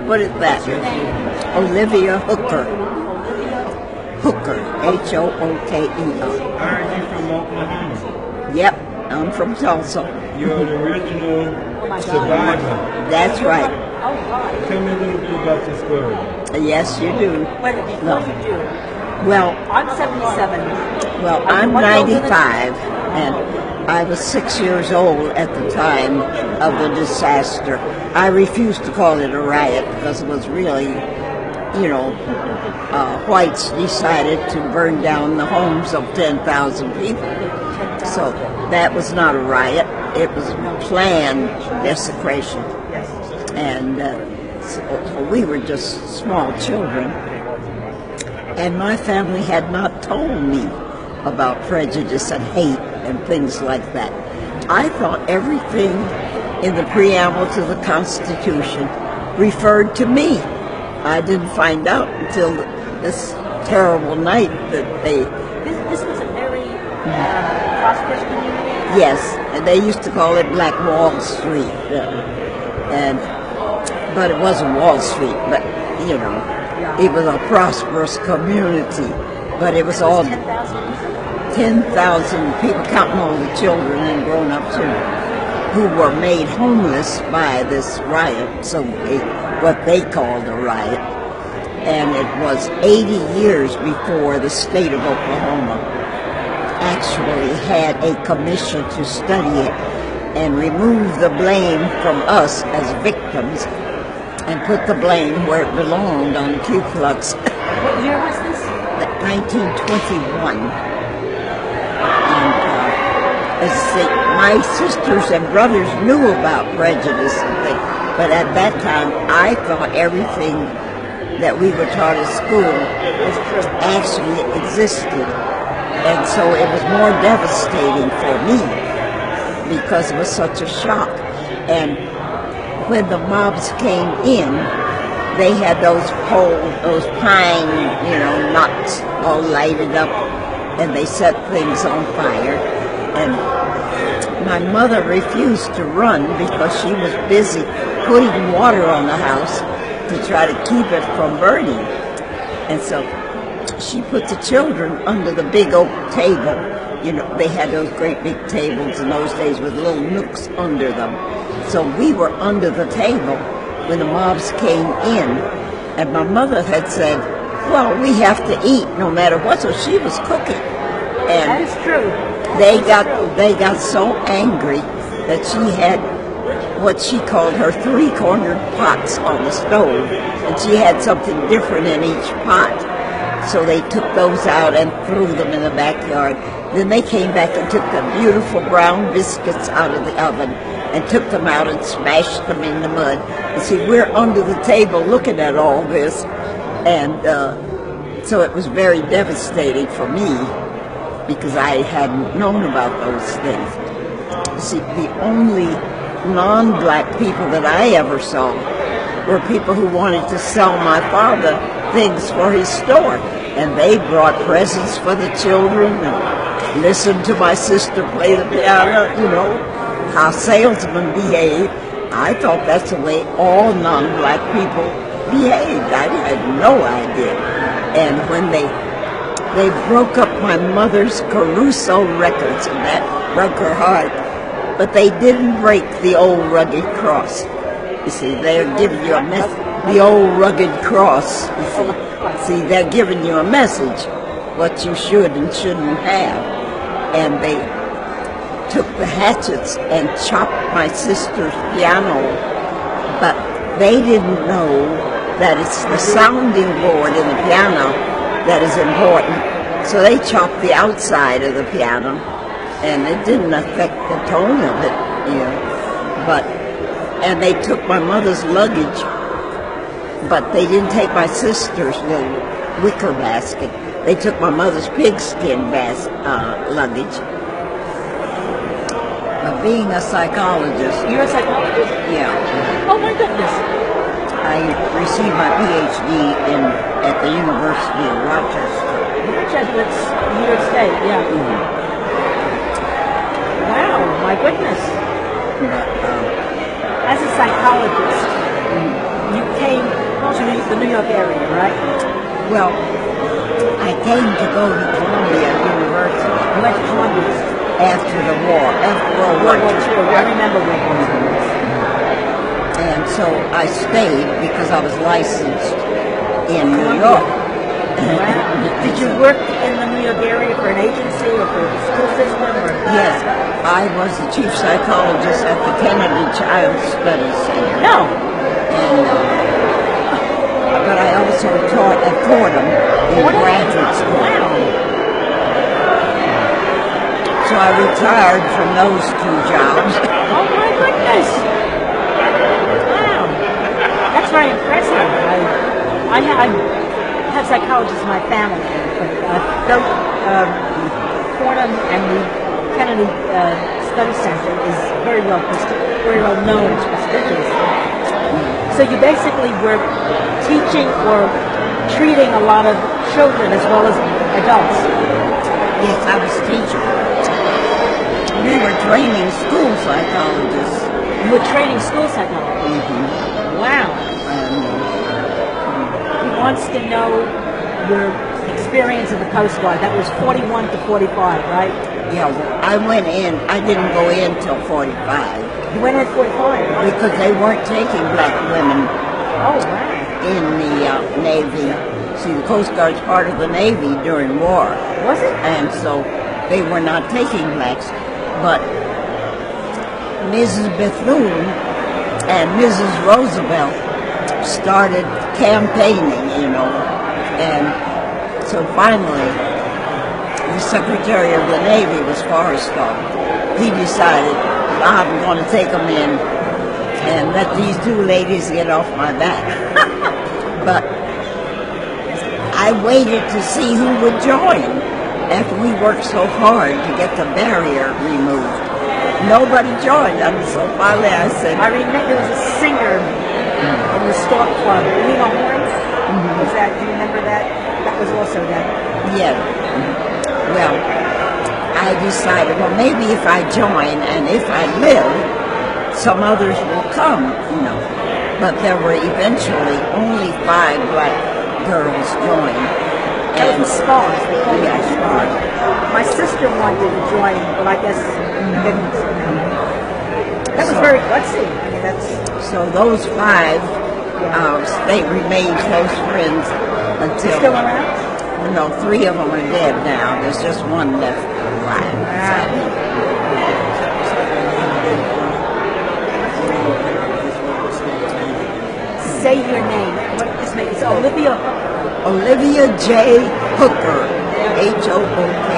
put it that What's your name? Olivia Hooker. Hooker, H-O-O-K-E-R. I heard you from Oklahoma. Yep, I'm from Tulsa. You're an original survivor. That's right. Oh, God. Tell me a little bit about your story. Yes, you do. Wait, before you do, Well, I'm 77. well, Are you I'm much older than- 95, and I was 6 years old at the time of the disaster. I refused to call it a riot because it was really, whites decided to burn down the homes of 10,000 people. So that was not a riot. It was planned desecration. And so we were just small children. And my family had not told me about prejudice and hate and things like that. I thought everything in the preamble to the Constitution referred to me. I didn't find out until this terrible night that This was a very prosperous community. yes, and they used to call it Black Wall Street. But it wasn't Wall Street, but, it was a prosperous community. But it was all 10,000 people, counting all the children and grown-ups who were made homeless by this riot, what they called a riot. And it was 80 years before the state of Oklahoma actually had a commission to study it and remove the blame from us as victims and put the blame where it belonged on Ku Klux. What year was this? 1921. And as I say, my sisters and brothers knew about prejudice and things, but at that time I thought everything that we were taught at school actually existed. And so it was more devastating for me because it was such a shock. And when the mobs came in, they had those pine, knots all lighted up, and they set things on fire. And my mother refused to run because she was busy putting water on the house to try to keep it from burning. And so she put the children under the big oak table. They had those great big tables in those days with little nooks under them. So we were under the table when the mobs came in, and my mother had said, well, we have to eat no matter what, so she was cooking. And That is true. they got so angry that she had what she called her three-cornered pots on the stove, and she had something different in each pot. So they took those out and threw them in the backyard. Then they came back and took the beautiful brown biscuits out of the oven and took them out and smashed them in the mud. And see, we're under the table looking at all this, and so it was very devastating for me because I hadn't known about those things. See, the only non-black people that I ever saw were people who wanted to sell my father things for his store. And they brought presents for the children and listened to my sister play the piano, how salesmen behave. I thought that's the way all non-black people behaved. I had no idea. And when they broke up my mother's Caruso records, and that broke her heart, but they didn't break the old rugged cross. You see, they're giving you a message. The old rugged cross. You see, they're giving you a message, what you should and shouldn't have. And they took the hatchets and chopped my sister's piano, but they didn't know that it's the sounding board in the piano that is important. So they chopped the outside of the piano, and it didn't affect the tone of it, and they took my mother's luggage, but they didn't take my sister's little wicker basket. They took my mother's pigskin luggage. But being a psychologist... You're a psychologist? Yeah. Oh, my goodness. I received my PhD at the University of Rochester. Jesuits, New York State, yeah. Wow, my goodness. As a psychologist, you came the New York area, right? Well, I came to go to Columbia University. You went to Columbia. After the war, after World War World War II. II. I remember World War II. And so I stayed because I was licensed in New York. Wow. Did you work in the New York area for an agency or for the school system? Or? Yes, I was the chief psychologist at the Kennedy Child Studies Center. No. And, but I also taught at Fordham in graduate school. Wow. So I retired from those two jobs. Oh my goodness! Wow, that's very impressive. I have psychologists in my family, but Fordham and the Kennedy Study Center is very well known, it's prestigious. So you basically were teaching or treating a lot of children as well as adults. Yes, I was teaching. We were training school psychologists. You were training school psychologists? Wow. He wants to know your experience in the Coast Guard. That was 41 to 45, right? Yeah, well, I went in. I didn't go in till 45. You went in at 45? Because they weren't taking black women Oh, wow. in the Navy. See, the Coast Guard's part of the Navy during war. Was it? And so they were not taking blacks. But Mrs. Bethune and Mrs. Roosevelt started campaigning, you know. And so finally, the Secretary of the Navy was Forrestal. He decided, I'm going to take them in and let these two ladies get off my back. But I waited to see who would join after we worked so hard to get the barrier removed. Nobody joined, and so finally I said... I remember there was a singer in the Stork Club, Lena Horne. Was that, do you remember that? That was also that. Yeah. Well, I decided, well, maybe if I join and if I live, some others will come, you know. But there were eventually only 5 black girls joined. That was the Spars. Yeah, Spars. My sister wanted to join, but I guess didn't. That was very gutsy. I mean, that's... So those 5, they remained close friends until... Still around? No, 3 of them are dead now. There's just 1 left alive. Say your name. It's Olivia. Olivia J. Hooker, H-O-O-K.